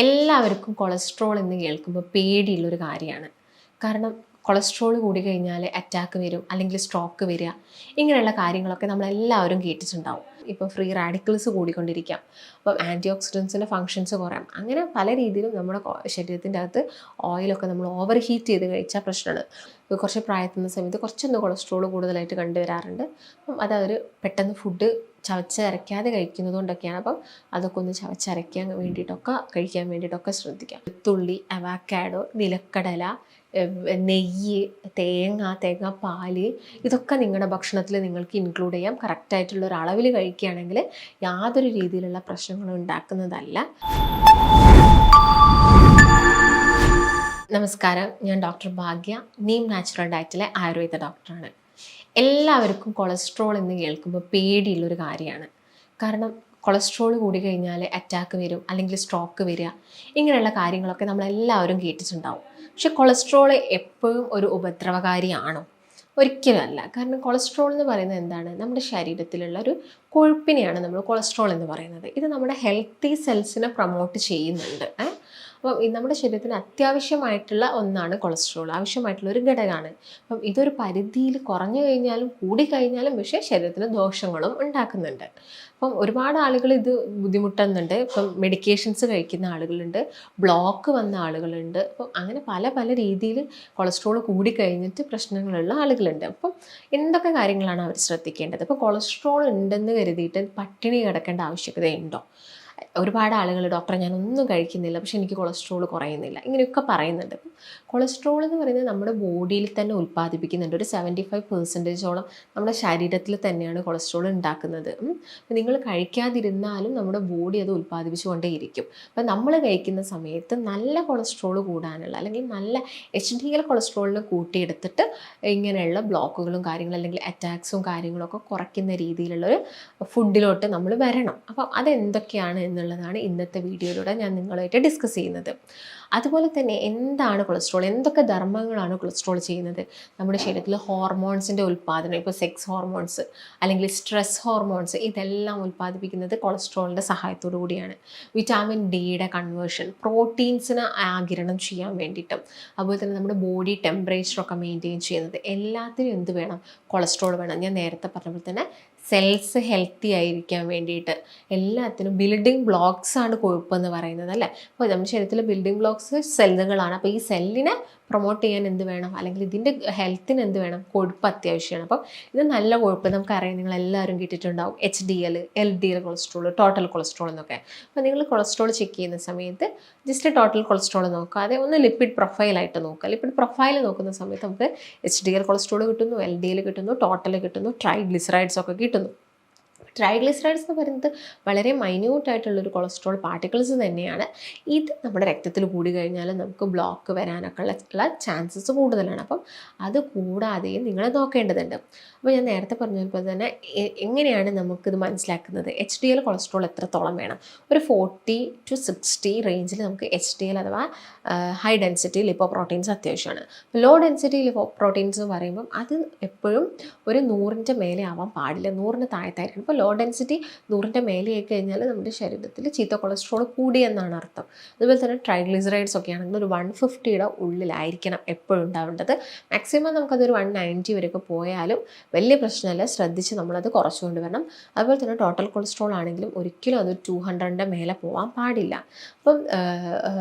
എല്ലാവർക്കും കൊളസ്ട്രോൾ എന്ന് കേൾക്കുമ്പോൾ പേടിയുള്ളൊരു കാര്യമാണ്. കാരണം കൊളസ്ട്രോൾ കൂടി കഴിഞ്ഞാൽ അറ്റാക്ക് വരും, അല്ലെങ്കിൽ സ്ട്രോക്ക് വരിക, ഇങ്ങനെയുള്ള കാര്യങ്ങളൊക്കെ നമ്മളെല്ലാവരും കേട്ടിട്ടുണ്ടാവും. ഇപ്പോൾ ഫ്രീ റാഡിക്കൽസ് കൂടിക്കൊണ്ടിരിക്കാം, അപ്പം ആൻറ്റി ഓക്സിഡൻസിൻ്റെ ഫങ്ഷൻസ് കുറയാം, അങ്ങനെ പല രീതിയിലും നമ്മുടെ ശരീരത്തിൻ്റെ അകത്ത് ഓയിലൊക്കെ നമ്മൾ ഓവർ ഹീറ്റ് ചെയ്ത് കഴിച്ചാൽ പ്രശ്നമാണ്. ഇപ്പോൾ കുറച്ച് പ്രായത്തുന്ന സമയത്ത് കുറച്ചൊന്ന് കൊളസ്ട്രോൾ കൂടുതലായിട്ട് കണ്ടുവരാറുണ്ട്. അപ്പം അതവർ പെട്ടെന്ന് ഫുഡ് ചവച്ചരയ്ക്കാതെ കഴിക്കുന്നത് കൊണ്ടൊക്കെയാണ്. അപ്പം അതൊക്കെ ഒന്ന് ചവച്ചരയ്ക്കാൻ വേണ്ടിയിട്ടൊക്കെ കഴിക്കാൻ വേണ്ടിയിട്ടൊക്കെ ശ്രദ്ധിക്കാം. വെളുത്തുള്ളി, അവാക്കാഡോ, നിലക്കടല, നെയ്യ്, തേങ്ങാപ്പാൽ, ഇതൊക്കെ നിങ്ങളുടെ ഭക്ഷണത്തിൽ നിങ്ങൾക്ക് ഇൻക്ലൂഡ് ചെയ്യാം. കറക്റ്റായിട്ടുള്ള ഒരു അളവിൽ കഴിക്കുകയാണെങ്കിൽ യാതൊരു രീതിയിലുള്ള പ്രശ്നങ്ങളും ഉണ്ടാക്കുന്നതല്ല. നമസ്കാരം, ഞാൻ ഡോക്ടർ ഭാഗ്യ, നീം നാച്ചുറൽ ഡയറ്റിലെ ആയുർവേദ ഡോക്ടറാണ്. എല്ലാവർക്കും കൊളസ്ട്രോൾ എന്ന് കേൾക്കുമ്പോൾ പേടിയുള്ളൊരു കാര്യമാണ്. കാരണം കൊളസ്ട്രോൾ കൂടി കഴിഞ്ഞാൽ അറ്റാക്ക് വരും, അല്ലെങ്കിൽ സ്ട്രോക്ക് വരിക, ഇങ്ങനെയുള്ള കാര്യങ്ങളൊക്കെ നമ്മളെല്ലാവരും കേട്ടിട്ടുണ്ടാവും. പക്ഷെ കൊളസ്ട്രോൾ എപ്പോഴും ഒരു ഉപദ്രവകാരിയാണോ? ഒരിക്കലും അല്ല. കാരണം കൊളസ്ട്രോൾ എന്ന് പറയുന്നത് എന്താണ്? നമ്മുടെ ശരീരത്തിലുള്ള ഒരു കൊഴുപ്പിനെയാണ് നമ്മൾ കൊളസ്ട്രോൾ എന്ന് പറയുന്നത്. ഇത് നമ്മുടെ ഹെൽത്തി സെൽസിനെ പ്രൊമോട്ട് ചെയ്യുന്നുണ്ട്. അപ്പം നമ്മുടെ ശരീരത്തിന് അത്യാവശ്യമായിട്ടുള്ള ഒന്നാണ് കൊളസ്ട്രോൾ, ആവശ്യമായിട്ടുള്ള ഒരു ഘടകമാണ്. അപ്പം ഇതൊരു പരിധിയിൽ കുറഞ്ഞു കഴിഞ്ഞാലും കൂടിക്കഴിഞ്ഞാലും പക്ഷേ ശരീരത്തിന് ദോഷങ്ങളും ഉണ്ടാക്കുന്നുണ്ട്. അപ്പം ഒരുപാട് ആളുകൾ ഇത് ബുദ്ധിമുട്ടുന്നുണ്ട്. ഇപ്പം മെഡിക്കേഷൻസ് കഴിക്കുന്ന ആളുകളുണ്ട്, ബ്ലോക്ക് വന്ന ആളുകളുണ്ട്. അപ്പം അങ്ങനെ പല പല രീതിയിൽ കൊളസ്ട്രോൾ കൂടിക്കഴിഞ്ഞിട്ട് പ്രശ്നങ്ങളുള്ള ആളുകളുണ്ട്. അപ്പം എന്തൊക്കെ കാര്യങ്ങളാണ് അവർ ശ്രദ്ധിക്കേണ്ടത്? ഇപ്പോൾ കൊളസ്ട്രോൾ ഉണ്ടെന്ന് കരുതിയിട്ട് പട്ടിണി കിടക്കേണ്ട ആവശ്യകതയുണ്ടോ? ഒരുപാട് ആളുകൾ ഡോക്ടറെ ഞാനൊന്നും കഴിക്കുന്നില്ല പക്ഷെ എനിക്ക് കൊളസ്ട്രോൾ കുറയുന്നില്ല, ഇങ്ങനെയൊക്കെ പറയുന്നുണ്ട്. കൊളസ്ട്രോൾ എന്ന് പറയുന്നത് നമ്മുടെ ബോഡിയിൽ തന്നെ ഉൽപ്പാദിപ്പിക്കുന്നുണ്ട്. ഒരു 75% നമ്മുടെ ശരീരത്തിൽ തന്നെയാണ് കൊളസ്ട്രോൾ ഉണ്ടാക്കുന്നത്. നിങ്ങൾ കഴിക്കാതിരുന്നാലും നമ്മുടെ ബോഡി അത് ഉൽപ്പാദിപ്പിച്ചുകൊണ്ടേയിരിക്കും. അപ്പം നമ്മൾ കഴിക്കുന്ന സമയത്ത് നല്ല കൊളസ്ട്രോൾ കൂടാനുള്ള, അല്ലെങ്കിൽ നല്ല HDL കൊളസ്ട്രോളിന് കൂട്ടിയെടുത്തിട്ട് ഇങ്ങനെയുള്ള ബ്ലോക്കുകളും കാര്യങ്ങളും അല്ലെങ്കിൽ അറ്റാക്സും കാര്യങ്ങളൊക്കെ കുറയ്ക്കുന്ന രീതിയിലുള്ളൊരു ഫുഡിലോട്ട് നമ്മൾ വരണം. അപ്പം അതെന്തൊക്കെയാണ് എന്നുള്ളതാണ് ഇന്നത്തെ വീഡിയോയിലൂടെ ഞാൻ നിങ്ങളുമായിട്ട് ഡിസ്കസ് ചെയ്യുന്നത്. അതുപോലെ തന്നെ എന്താണ് കൊളസ്ട്രോൾ, എന്തൊക്കെ ധർമ്മങ്ങളാണ് കൊളസ്ട്രോൾ ചെയ്യുന്നത്? നമ്മുടെ ശരീരത്തിൽ ഹോർമോൺസിൻ്റെ ഉൽപ്പാദനം, ഇപ്പോൾ സെക്സ് ഹോർമോൺസ് അല്ലെങ്കിൽ സ്ട്രെസ് ഹോർമോൺസ്, ഇതെല്ലാം ഉൽപ്പാദിപ്പിക്കുന്നത് കൊളസ്ട്രോളിൻ്റെ സഹായത്തോടു കൂടിയാണ്. വിറ്റാമിൻ ഡിയുടെ കൺവേർഷൻ, പ്രോട്ടീൻസിനെ ആഗിരണം ചെയ്യാൻ വേണ്ടിയിട്ടും, അതുപോലെ തന്നെ നമ്മുടെ ബോഡി ടെമ്പറേച്ചറൊക്കെ മെയിൻറ്റെയിൻ ചെയ്യുന്നത്, എല്ലാത്തിനും എന്ത് വേണം? കൊളസ്ട്രോൾ വേണം. ഞാൻ നേരത്തെ പറഞ്ഞ പോലെ തന്നെ സെൽസ് ഹെൽത്തി ആയിരിക്കാൻ വേണ്ടിയിട്ട് എല്ലാത്തിനും ബിൽഡിംഗ് ബ്ലോക്സ് ആണ് കൊഴുപ്പെന്ന് പറയുന്നത്, അല്ലേ? അപ്പോൾ നമ്മുടെ ശരീരത്തിലെ ബിൽഡിംഗ് ബ്ലോക്സ് സെല്ലുകളാണ്. അപ്പോൾ ഈ സെല്ലിനെ പ്രൊമോട്ട് ചെയ്യാൻ എന്ത് വേണം? അല്ലെങ്കിൽ ഇതിൻ്റെ ഹെൽത്തിന് എന്ത് വേണം? കൊഴുപ്പ് അത്യാവശ്യമാണ്. അപ്പം ഇത് നല്ല കൊഴുപ്പ് നമുക്കറിയാം, നിങ്ങളെല്ലാവരും കേട്ടിട്ടുണ്ടാവും. HDL, LDL cholesterol, total cholesterol എന്നൊക്കെ. അപ്പോൾ നിങ്ങൾ കൊളസ്ട്രോൾ ചെക്ക് ചെയ്യുന്ന സമയത്ത് ജസ്റ്റ് ടോട്ടൽ കൊളസ്ട്രോൾ നോക്കാതെ ഒന്ന് ലിപ്പിഡ് പ്രൊഫൈലായിട്ട് നോക്കുക. ലിപ്പിഡ് പ്രൊഫൈൽ നോക്കുന്ന സമയത്ത് നമുക്ക് HDL കൊളസ്ട്രോൾ കിട്ടുന്നു, LDL കിട്ടുന്നു, ടോട്ടൽ കിട്ടുന്നു, ട്രൈഗ്ലിസറൈഡ്സ് ഒക്കെ കിട്ടുന്നു. ട്രൈഗ്ലിസറൈഡ്സ് എന്ന് പറയുന്നത് വളരെ മൈന്യൂട്ടായിട്ടുള്ളൊരു കൊളസ്ട്രോൾ പാർട്ടിക്കിൾസ് തന്നെയാണ്. ഇത് നമ്മുടെ രക്തത്തിൽ കൂടി കഴിഞ്ഞാൽ നമുക്ക് ബ്ലോക്ക് വരാനൊക്കെ ഉള്ള ചാൻസസ് കൂടുതലാണ്. അപ്പം അത് കൂടാതെയും നിങ്ങൾ നോക്കേണ്ടതുണ്ട്. അപ്പോൾ ഞാൻ നേരത്തെ പറഞ്ഞപ്പോൾ തന്നെ എങ്ങനെയാണ് നമുക്കിത് മനസ്സിലാക്കുന്നത്? HDL കൊളസ്ട്രോൾ എത്രത്തോളം വേണം? ഒരു 40 to 60 റേഞ്ചിൽ നമുക്ക് HDL അഥവാ ഹൈ ഡെൻസിറ്റി ലിപ്പോ പ്രോട്ടീൻസ് അത്യാവശ്യമാണ്. ലോ ഡെൻസിറ്റി ലിപ്പോ പ്രോട്ടീൻസ് എന്ന് പറയുമ്പം അത് എപ്പോഴും ഒരു 100ൻ്റെ മേലെ ആവാൻ പാടില്ല, 100ന് താഴത്തായിരിക്കണം. ഇപ്പോൾ ലോ ഡെൻസിറ്റി 100ൻ്റെ മേലെ ആയി കഴിഞ്ഞാൽ നമ്മുടെ ശരീരത്തിൽ ചീത്ത കൊളസ്ട്രോൾ കൂടിയെന്നാണ് അർത്ഥം. അതുപോലെ തന്നെ ട്രൈഗ്ലിസറൈഡ്സ് ഒക്കെ ആണെങ്കിൽ ഒരു 150യുടെ ഉള്ളിലായിരിക്കണം എപ്പോഴും ഉണ്ടാവേണ്ടത്. മാക്സിമം നമുക്കതൊരു 190 വരെയൊക്കെ പോയാലും വലിയ പ്രശ്നമല്ല, ശ്രദ്ധിച്ച് നമ്മളത് കുറച്ചുകൊണ്ട് വരണം. അതുപോലെ തന്നെ ടോട്ടൽ കൊളസ്ട്രോൾ ആണെങ്കിലും ഒരിക്കലും അത് 200ൻ്റെ മേലെ പോകാൻ പാടില്ല. അപ്പം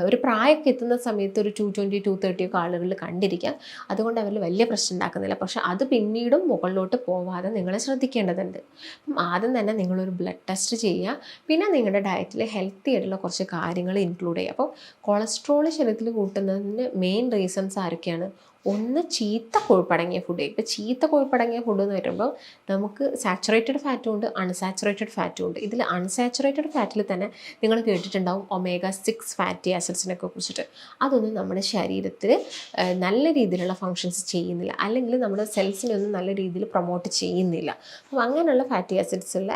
ഒരു പ്രായമൊക്കെ എത്തുന്ന സമയത്ത് ഒരു 220, 230 ഒക്കെ ആളുകളിൽ കണ്ടിരിക്കാം. അതുകൊണ്ട് അവരിൽ വലിയ പ്രശ്നം ഉണ്ടാക്കുന്നില്ല. പക്ഷെ അത് പിന്നീടും മുകളിലോട്ട് പോവാതെ നിങ്ങൾ ശ്രദ്ധിക്കേണ്ടതുണ്ട്. അപ്പം ആദ്യം തന്നെ നിങ്ങളൊരു ബ്ലഡ് ടെസ്റ്റ് ചെയ്യുക. പിന്നെ നിങ്ങളുടെ ഡയറ്റിൽ ഹെൽത്തി ആയിട്ടുള്ള കുറച്ച് കാര്യങ്ങൾ ഇൻക്ലൂഡ് ചെയ്യുക. അപ്പോൾ കൊളസ്ട്രോൾ ശരീരത്തിൽ കൂട്ടുന്നതിന് മെയിൻ റീസൺസ് ആരൊക്കെയാണ്? ഒന്ന്, ചീത്ത കൊഴുപ്പടങ്ങിയ ഫുഡ്. ഇപ്പോൾ ചീത്ത കൊഴുപ്പടങ്ങിയ ഫുഡ് എന്ന് വരുമ്പോൾ നമുക്ക് സാച്ചുറേറ്റഡ് ഫാറ്റും ഉണ്ട്, അൺസാച്ചുറേറ്റഡ് ഫാറ്റും ഉണ്ട്. ഇതിൽ അൺസാച്ചുറേറ്റഡ് ഫാറ്റിൽ തന്നെ നിങ്ങൾ കേട്ടിട്ടുണ്ടാവും omega-6 ഫാറ്റി ആസിഡ്സിനൊക്കെ കുറിച്ചിട്ട്. അതൊന്നും നമ്മുടെ ശരീരത്തിൽ നല്ല രീതിയിലുള്ള ഫങ്ഷൻസ് ചെയ്യുന്നില്ല, അല്ലെങ്കിൽ നമ്മുടെ സെൽസിനൊന്നും നല്ല രീതിയിൽ പ്രൊമോട്ട് ചെയ്യുന്നില്ല. അപ്പോൾ അങ്ങനെയുള്ള ഫാറ്റി ആസിഡ്സുള്ള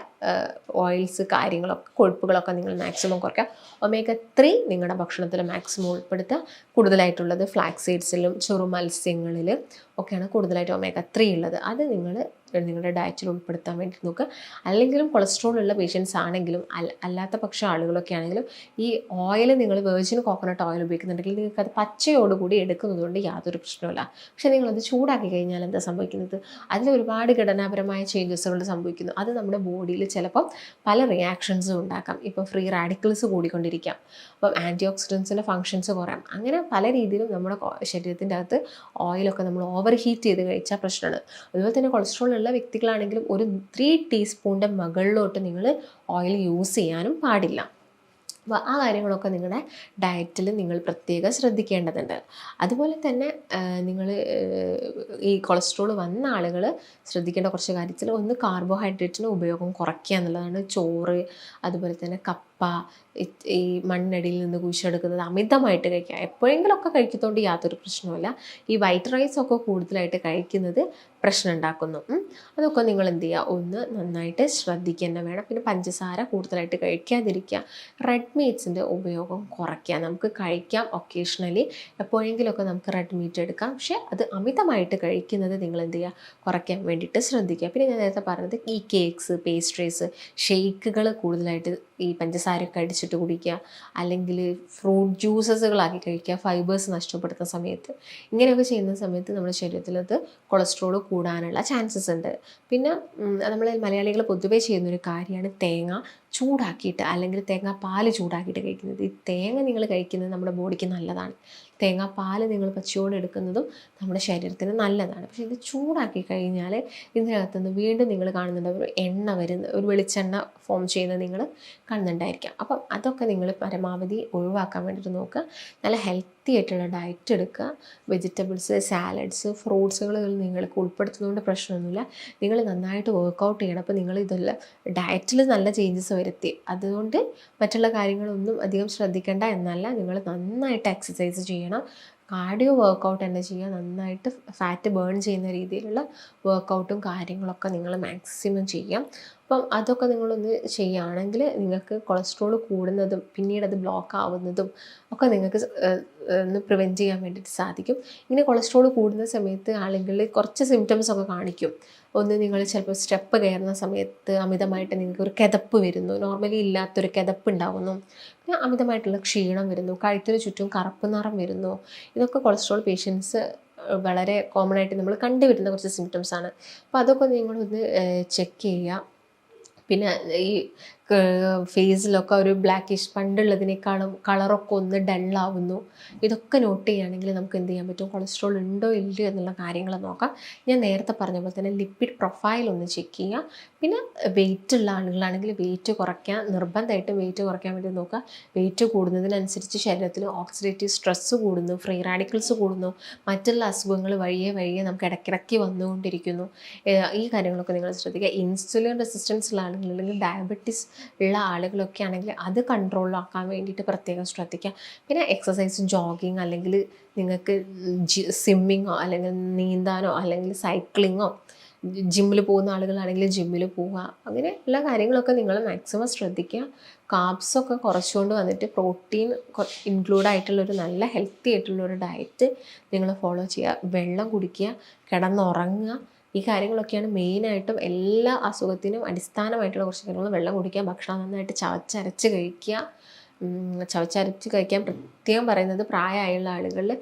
ഓയിൽസ് കാര്യങ്ങളൊക്കെ, കൊഴുപ്പുകളൊക്കെ നിങ്ങൾ മാക്സിമം കുറയ്ക്കുക. omega-3 നിങ്ങളുടെ ഭക്ഷണത്തിൽ മാക്സിമം ഉൾപ്പെടുത്തുക. കൂടുതലായിട്ടുള്ളത് ഫ്ലാക്സ് സീഡ്സിലും ചെറു മത്സ്യങ്ങളിൽ ഒക്കെയാണ് കൂടുതലായിട്ട് omega-3 ഉള്ളത്. അത് നിങ്ങൾ നിങ്ങളുടെ ഡയറ്റിൽ ഉൾപ്പെടുത്താൻ വേണ്ടി നോക്കുക. അല്ലെങ്കിലും കൊളസ്ട്രോൾ ഉള്ള പേഷ്യൻസ് ആണെങ്കിലും അല്ലാത്ത പക്ഷം ആളുകളൊക്കെ ആണെങ്കിലും ഈ ഓയിൽ നിങ്ങൾ വെർജിൻ കോക്കനട്ട് ഓയിൽ ഉപയോഗിക്കുന്നുണ്ടെങ്കിൽ നിങ്ങൾക്ക് അത് പച്ചയോടുകൂടി എടുക്കുന്നത് കൊണ്ട് യാതൊരു പ്രശ്നമില്ല. പക്ഷേ നിങ്ങളത് ചൂടാക്കി കഴിഞ്ഞാൽ എന്താ സംഭവിക്കുന്നത്, അതിൽ ഒരുപാട് ഘടനാപരമായ ചേഞ്ചസുകൾ സംഭവിക്കുന്നു. അത് നമ്മുടെ ബോഡിയിൽ ചിലപ്പം പല റിയാക്ഷൻസും ഉണ്ടാക്കാം. ഇപ്പോൾ ഫ്രീ റാഡിക്കൽസ് കൂടിക്കൊണ്ടിരിക്കാം, അപ്പം ആൻറ്റി ഓക്സിഡൻസിൻ്റെ ഫങ്ഷൻസ് കുറയാം. അങ്ങനെ പല രീതിയിലും നമ്മുടെ ശരീരത്തിൻ്റെ അകത്ത് ഓയിലൊക്കെ നമ്മൾ ഓവർ ഹീറ്റ് ചെയ്ത് കഴിച്ചാൽ പ്രശ്നമാണ്. അതുപോലെ തന്നെ കൊളസ്ട്രോൾ ഉള്ള വ്യക്തികളാണെങ്കിലും ഒരു 3 ടീസ്പൂണിൻ്റെ മുകളിലോട്ട് നിങ്ങൾ ഓയിൽ യൂസ് ചെയ്യാനും പാടില്ല. അപ്പോൾ ആ കാര്യങ്ങളൊക്കെ നിങ്ങളുടെ ഡയറ്റിൽ നിങ്ങൾ പ്രത്യേകം ശ്രദ്ധിക്കേണ്ടതുണ്ട്. അതുപോലെ തന്നെ നിങ്ങൾ ഈ കൊളസ്ട്രോൾ വന്ന ആളുകൾ ശ്രദ്ധിക്കേണ്ട കുറച്ച് കാര്യത്തിൽ ഒന്ന് കാർബോഹൈഡ്രേറ്റിൻ്റെ ഉപയോഗം കുറയ്ക്കുക എന്നുള്ളതാണ്. ചോറ്, അതുപോലെ തന്നെ കപ്പ, ഈ മണ്ണടിയിൽ നിന്ന് കുഴിച്ചെടുക്കുന്നത് അമിതമായിട്ട് കഴിക്കുക. എപ്പോഴെങ്കിലുമൊക്കെ കഴിക്കുന്നതുകൊണ്ട് യാതൊരു പ്രശ്നവുമില്ല. ഈ വൈറ്റ് റൈസൊക്കെ കൂടുതലായിട്ട് കഴിക്കുന്നത് പ്രശ്നം ഉണ്ടാക്കുന്നു. അതൊക്കെ നിങ്ങൾ എന്ത് ചെയ്യുക, ഒന്ന് നന്നായിട്ട് ശ്രദ്ധിക്കുക തന്നെ വേണം. പിന്നെ പഞ്ചസാര കൂടുതലായിട്ട് കഴിക്കാതിരിക്കുക. റെഡ് മീറ്റ്സിൻ്റെ ഉപയോഗം കുറയ്ക്കുക. നമുക്ക് കഴിക്കാം ഒക്കേഷണലി, എപ്പോഴെങ്കിലുമൊക്കെ നമുക്ക് റെഡ് മീറ്റ് എടുക്കാം. പക്ഷേ അത് അമിതമായിട്ട് കഴിക്കുന്നത് നിങ്ങൾ എന്ത് ചെയ്യുക, കുറയ്ക്കാൻ വേണ്ടിയിട്ട് ശ്രദ്ധിക്കുക. പിന്നെ ഞാൻ നേരത്തെ പറഞ്ഞത് ഈ കേക്ക്സ്, പേസ്ട്രീസ്, ഷെയ്ക്കുകൾ കൂടുതലായിട്ട് ഈ പഞ്ചസാരയൊക്കെ അടിച്ചിട്ട് കുടിക്കുക, അല്ലെങ്കിൽ ഫ്രൂട്ട് ജ്യൂസസുകളാക്കി കഴിക്കുക ഫൈബേഴ്സ് നഷ്ടപ്പെടുത്തുന്ന സമയത്ത്. ഇങ്ങനെയൊക്കെ ചെയ്യുന്ന സമയത്ത് നമ്മുടെ ശരീരത്തിലത് കൊളസ്ട്രോൾ കൂടാനുള്ള ചാൻസസ് ഉണ്ട്. പിന്നെ നമ്മൾ മലയാളികൾ പൊതുവേ ചെയ്യുന്നൊരു കാര്യമാണ് തേങ്ങ ചൂടാക്കിയിട്ട് അല്ലെങ്കിൽ തേങ്ങാപ്പാൽ ചൂടാക്കിയിട്ട് കഴിക്കുന്നത്. ഈ തേങ്ങ നിങ്ങൾ കഴിക്കുന്നത് നമ്മുടെ ബോഡിക്ക് നല്ലതാണ്. തേങ്ങാപ്പാൽ നിങ്ങൾ പച്ചയോടെ എടുക്കുന്നതും നമ്മുടെ ശരീരത്തിന് നല്ലതാണ്. പക്ഷേ ഇത് ചൂടാക്കി കഴിഞ്ഞാൽ ഇതിനകത്തുനിന്ന് വീണ്ടും നിങ്ങൾ കാണുന്നുണ്ട് ഒരു എണ്ണ വരുന്ന, ഒരു വെളിച്ചെണ്ണ ഫോം ചെയ്യുന്നത് നിങ്ങൾ കാണുന്നുണ്ടായിരിക്കാം. അപ്പം അതൊക്കെ നിങ്ങൾ പരമാവധി ഒഴിവാക്കാൻ വേണ്ടിയിട്ട് നോക്കുക. നല്ല ഹെൽത്തി ആയിട്ടുള്ള ഡയറ്റ് എടുക്കുക. വെജിറ്റബിൾസ്, സാലഡ്സ്, ഫ്രൂട്ട്സുകൾ നിങ്ങൾക്ക് ഉൾപ്പെടുത്തുന്നതുകൊണ്ട് പ്രശ്നമൊന്നുമില്ല. നിങ്ങൾ നന്നായിട്ട് വർക്കൗട്ട് ചെയ്യണം. അപ്പോൾ നിങ്ങൾ ഇതെല്ലാം ഡയറ്റിൽ നല്ല ചേഞ്ചസ് വരുത്തി, അതുകൊണ്ട് മറ്റുള്ള കാര്യങ്ങളൊന്നും അധികം ശ്രദ്ധിക്കേണ്ട എന്നല്ല. നിങ്ങൾ നന്നായിട്ട് എക്സസൈസ് ചെയ്യണം. കാർഡിയോ വർക്കൗട്ട് തന്നെ ചെയ്യുക. നന്നായിട്ട് ഫാറ്റ് ബേൺ ചെയ്യുന്ന രീതിയിലുള്ള വർക്കൗട്ടും കാര്യങ്ങളൊക്കെ നിങ്ങൾ മാക്സിമം ചെയ്യാം. അപ്പം അതൊക്കെ നിങ്ങളൊന്ന് ചെയ്യുകയാണെങ്കിൽ നിങ്ങൾക്ക് കൊളസ്ട്രോൾ കൂടുന്നതും പിന്നീട് അത് ബ്ലോക്ക് ആവുന്നതും ഒക്കെ നിങ്ങൾക്ക് ഒന്ന് പ്രിവെൻറ്റ് ചെയ്യാൻ വേണ്ടിയിട്ട് സാധിക്കും. ഇങ്ങനെ കൊളസ്ട്രോൾ കൂടുന്ന സമയത്ത് ആളുകളിൽ കുറച്ച് സിംറ്റംസ് ഒക്കെ കാണിക്കും. ഒന്ന്, നിങ്ങൾ ചിലപ്പോൾ സ്റ്റെപ്പ് കയറുന്ന സമയത്ത് അമിതമായിട്ട് നിങ്ങൾക്ക് ഒരു കിതപ്പ് വരുന്നു, നോർമലി ഇല്ലാത്തൊരു കിതപ്പ് ഉണ്ടാകുന്നു. പിന്നെ അമിതമായിട്ടുള്ള ക്ഷീണം വരുന്നു, കഴുത്തിന് ചുറ്റും കറുപ്പ് നിറം വരുന്നു. ഇതൊക്കെ കൊളസ്ട്രോൾ പേഷ്യൻസ് വളരെ കോമൺ ആയിട്ട് നമ്മൾ കണ്ടുവരുന്ന കുറച്ച് സിംറ്റംസാണ്. അപ്പോൾ അതൊക്കെ നിങ്ങളൊന്ന് ചെക്ക് ചെയ്യുക. പിന്നെ ഈ ഫേസിലൊക്കെ ഒരു ബ്ലാക്കിഷ് പണ്ടുള്ളതിനേക്കാളും കളറൊക്കെ ഒന്ന് ഡള്ളാവുന്നു. ഇതൊക്കെ നോട്ട് ചെയ്യുകയാണെങ്കിൽ നമുക്ക് എന്ത് ചെയ്യാൻ പറ്റും, കൊളസ്ട്രോൾ ഉണ്ടോ ഇല്ലയോ എന്നുള്ള കാര്യങ്ങൾ നോക്കാം. ഞാൻ നേരത്തെ പറഞ്ഞ പോലെ തന്നെ ലിപ്പിഡ് പ്രൊഫൈൽ ഒന്ന് ചെക്ക് ചെയ്യുക. പിന്നെ വെയിറ്റ് ഉള്ള ആളുകളാണെങ്കിൽ വെയിറ്റ് കുറയ്ക്കാൻ, നിർബന്ധമായിട്ടും വെയിറ്റ് കുറയ്ക്കാൻ വേണ്ടി നോക്കുക. വെയിറ്റ് കൂടുന്നതിനനുസരിച്ച് ശരീരത്തിൽ ഓക്സിഡേറ്റീവ് സ്ട്രെസ്സ് കൂടുന്നു, ഫ്രീ റാഡിക്കൽസ് കൂടുന്നു, മറ്റുള്ള അസുഖങ്ങൾ വഴിയെ നമുക്ക് ഇടയ്ക്കിടയ്ക്ക് വന്നുകൊണ്ടിരിക്കുന്നു. ഈ കാര്യങ്ങളൊക്കെ നിങ്ങൾ ശ്രദ്ധിക്കുക. ഇൻസുലിൻ റെസിസ്റ്റൻസ് ഉള്ള ആളുകൾ അല്ലെങ്കിൽ ഡയബറ്റീസ് ഉള്ള ആളുകളൊക്കെ ആണെങ്കിൽ അത് കൺട്രോളിലാക്കാൻ വേണ്ടിയിട്ട് പ്രത്യേകം ശ്രദ്ധിക്കുക. പിന്നെ എക്സസൈസ്, ജോഗിങ്, അല്ലെങ്കിൽ നിങ്ങൾക്ക് സ്വിമ്മിങ്ങോ അല്ലെങ്കിൽ നീന്താനോ അല്ലെങ്കിൽ സൈക്ലിങ്ങോ, ജിമ്മിൽ പോകുന്ന ആളുകളാണെങ്കിൽ ജിമ്മിൽ പോവുക. അങ്ങനെ എല്ലാ കാര്യങ്ങളൊക്കെ നിങ്ങൾ മാക്സിമം ശ്രദ്ധിക്കുക. കാർബ്സൊക്കെ കുറച്ചുകൊണ്ട് വന്നിട്ട് പ്രോട്ടീൻ ഇൻക്ലൂഡ് ആയിട്ടുള്ളൊരു നല്ല ഹെൽത്തി ആയിട്ടുള്ളൊരു ഡയറ്റ് നിങ്ങൾ ഫോളോ ചെയ്യുക. വെള്ളം കുടിക്കുക, കിടന്നുറങ്ങുക. ഈ കാര്യങ്ങളൊക്കെയാണ് മെയിനായിട്ടും എല്ലാ അസുഖത്തിനും അടിസ്ഥാനമായിട്ടുള്ള കുറച്ച് കാര്യങ്ങൾ. വെള്ളം കുടിക്കുക, ഭക്ഷണം നന്നായിട്ട് ചവച്ചരച്ച് കഴിക്കുക. ചവച്ചരച്ച് കഴിക്കാൻ പ്രത്യേകം പറയുന്നത് പ്രായമായുള്ള ആളുകളിൽ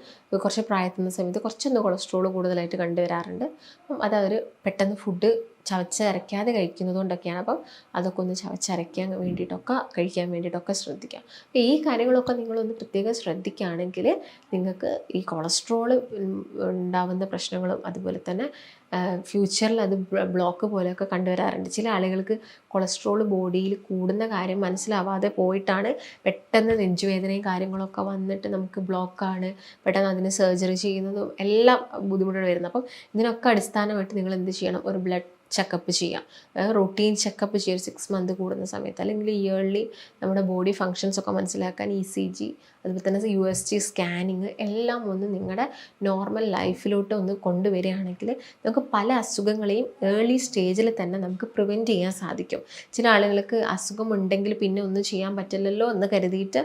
കുറച്ച് പ്രായത്തുന്ന സമയത്ത് കുറച്ചൊന്ന് കൊളസ്ട്രോൾ കൂടുതലായിട്ട് കണ്ടുവരാറുണ്ട്. അപ്പം അതവർ പെട്ടെന്ന് ഫുഡ് ചവച്ചരയ്ക്കാതെ കഴിക്കുന്നത് കൊണ്ടൊക്കെയാണ്. അപ്പം അതൊക്കെ ഒന്ന് ചവച്ചരയ്ക്കാൻ വേണ്ടിയിട്ടൊക്കെ കഴിക്കാൻ വേണ്ടിയിട്ടൊക്കെ ശ്രദ്ധിക്കുക. അപ്പോൾ ഈ കാര്യങ്ങളൊക്കെ നിങ്ങളൊന്ന് പ്രത്യേകം ശ്രദ്ധിക്കുകയാണെങ്കിൽ നിങ്ങൾക്ക് ഈ കൊളസ്ട്രോൾ ഉണ്ടാവുന്ന പ്രശ്നങ്ങളും അതുപോലെ തന്നെ ഫ്യൂച്ചറിൽ അത് ബ്ലോക്ക് പോലെയൊക്കെ കണ്ടുവരാറുണ്ട്. ചില ആളുകൾക്ക് കൊളസ്ട്രോൾ ബോഡിയിൽ കൂടുന്ന കാര്യം മനസ്സിലാവാതെ പോയിട്ടാണ് പെട്ടെന്ന് നെഞ്ചുവേദനയും കാര്യങ്ങളൊക്കെ വന്നിട്ട് നമുക്ക് ബ്ലോക്കാണ്, പെട്ടെന്ന് അതിന് സർജറി ചെയ്യുന്നതും എല്ലാം ബുദ്ധിമുട്ടുകൾ വരുന്നത്. അപ്പം ഇതിനൊക്കെ അടിസ്ഥാനമായിട്ട് നിങ്ങൾ എന്ത് ചെയ്യണം, ഒരു ബ്ലഡ് ചെക്കപ്പ് ചെയ്യാം. റൊട്ടീൻ ചെക്കപ്പ് ചെയ്യുക 6 മന്ത് കൂടുന്ന സമയത്ത്, അല്ലെങ്കിൽ ഇയർലി നമ്മുടെ ബോഡി ഫങ്ഷൻസ് ഒക്കെ മനസ്സിലാക്കാൻ ECG, അതുപോലെ തന്നെ USG സ്കാനിങ് എല്ലാം ഒന്ന് നിങ്ങളുടെ നോർമൽ ലൈഫിലോട്ട് ഒന്ന് കൊണ്ടുവരികയാണെങ്കിൽ നമുക്ക് പല അസുഖങ്ങളെയും ഏർലി സ്റ്റേജിൽ തന്നെ നമുക്ക് പ്രിവെൻറ്റ് ചെയ്യാൻ സാധിക്കും. ചില ആളുകൾക്ക് അസുഖമുണ്ടെങ്കിൽ പിന്നെ ഒന്നും ചെയ്യാൻ പറ്റില്ലല്ലോ എന്ന് കരുതിയിട്ട്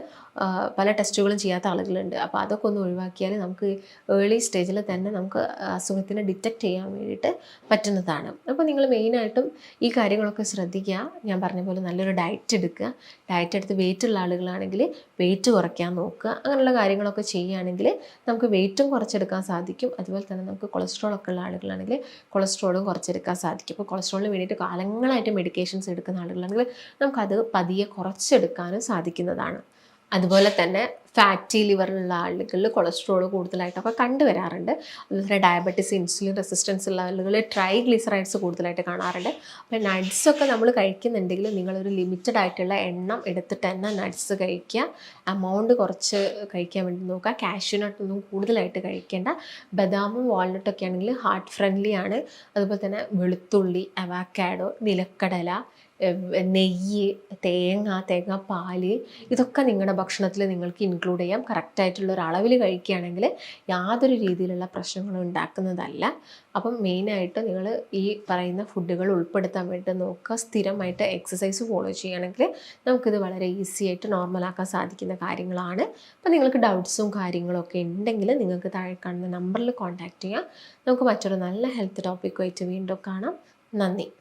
പല ടെസ്റ്റുകളും ചെയ്യാത്ത ആളുകളുണ്ട്. അപ്പോൾ അതൊക്കെ ഒന്ന് ഒഴിവാക്കിയാൽ നമുക്ക് ഏർലി സ്റ്റേജിൽ തന്നെ നമുക്ക് അസുഖത്തിനെ ഡിറ്റക്റ്റ് ചെയ്യാൻ വേണ്ടിയിട്ട് പറ്റുന്നതാണ്. അപ്പോൾ നിങ്ങൾ മെയിനായിട്ടും ഈ കാര്യങ്ങളൊക്കെ ശ്രദ്ധിക്കുക. ഞാൻ പറഞ്ഞ പോലെ നല്ലൊരു ഡയറ്റ് എടുക്കുക. ഡയറ്റ് എടുത്ത് വെയിറ്റ് ഉള്ള ആളുകളാണെങ്കിൽ വെയിറ്റ് കുറയ്ക്കാൻ നോക്കുക. അങ്ങനെയുള്ള കാര്യങ്ങളൊക്കെ ചെയ്യുകയാണെങ്കിൽ നമുക്ക് വെയിറ്റും കുറച്ചെടുക്കാൻ സാധിക്കും. അതുപോലെ തന്നെ നമുക്ക് കൊളസ്ട്രോൾ ഒക്കെ ഉള്ള ആളുകളാണെങ്കിൽ കൊളസ്ട്രോളും കുറച്ചെടുക്കാൻ സാധിക്കും. ഇപ്പോൾ കൊളസ്ട്രോളിന് വേണ്ടിയിട്ട് കാലങ്ങളായിട്ട് മെഡിക്കേഷൻസ് എടുക്കുന്ന ആളുകളാണെങ്കിൽ നമുക്കത് പതിയെ കുറച്ചെടുക്കാനും സാധിക്കുന്നതാണ്. അതുപോലെ തന്നെ ഫാറ്റി ലിവറിലുള്ള ആളുകളിൽ കൊളസ്ട്രോൾ കൂടുതലായിട്ടൊക്കെ കണ്ടുവരാറുണ്ട്. അതുപോലെ തന്നെ ഡയബറ്റീസ്, ഇൻസുലിൻ റെസിസ്റ്റൻസ് ഉള്ള ആളുകൾ ട്രൈഗ്ലിസറൈഡ്സ് കൂടുതലായിട്ട് കാണാറുണ്ട്. അപ്പോൾ നട്ട്സൊക്കെ നമ്മൾ കഴിക്കുന്നുണ്ടെങ്കിൽ നിങ്ങളൊരു ലിമിറ്റഡ് ആയിട്ടുള്ള എണ്ണം എടുത്തിട്ട് തന്നെ നട്ട്സ് കഴിക്കുക. എമൗണ്ട് കുറച്ച് കഴിക്കാൻ വേണ്ടി നോക്കുക. കാഷ്യൂനട്ടൊന്നും കൂടുതലായിട്ട് കഴിക്കേണ്ട. ബദാമും വാൾനട്ടൊക്കെ ആണെങ്കിൽ ഹാർട്ട് ഫ്രണ്ട്ലി ആണ്. അതുപോലെ തന്നെ വെളുത്തുള്ളി, അവക്കാഡോ, നിലക്കടല, നെയ്യ്, തേങ്ങാപ്പാൽ ഇതൊക്കെ നിങ്ങളുടെ ഭക്ഷണത്തിൽ നിങ്ങൾക്ക് ഇൻക്ലൂഡ് ചെയ്യാം. കറക്റ്റായിട്ടുള്ള ഒരു അളവിൽ കഴിക്കുകയാണെങ്കിൽ യാതൊരു രീതിയിലുള്ള പ്രശ്നങ്ങളും ഉണ്ടാക്കുന്നതല്ല. അപ്പം മെയിനായിട്ട് നിങ്ങൾ ഈ പറയുന്ന ഫുഡുകൾ ഉൾപ്പെടുത്താൻ വേണ്ടി നോക്കുക. സ്ഥിരമായിട്ട് എക്സസൈസ് ഫോളോ ചെയ്യുകയാണെങ്കിൽ നമുക്കിത് വളരെ ഈസി ആയിട്ട് നോർമലാക്കാൻ സാധിക്കുന്ന കാര്യങ്ങളാണ്. അപ്പോൾ നിങ്ങൾക്ക് ഡൗട്ട്സും കാര്യങ്ങളൊക്കെ ഉണ്ടെങ്കിൽ നിങ്ങൾക്ക് താഴെ കാണുന്ന നമ്പറിൽ കോൺടാക്റ്റ് ചെയ്യാം. നമുക്ക് മറ്റൊരു നല്ല ഹെൽത്ത് ടോപ്പിക്കുമായിട്ട് വീണ്ടും കാണാം. നന്ദി.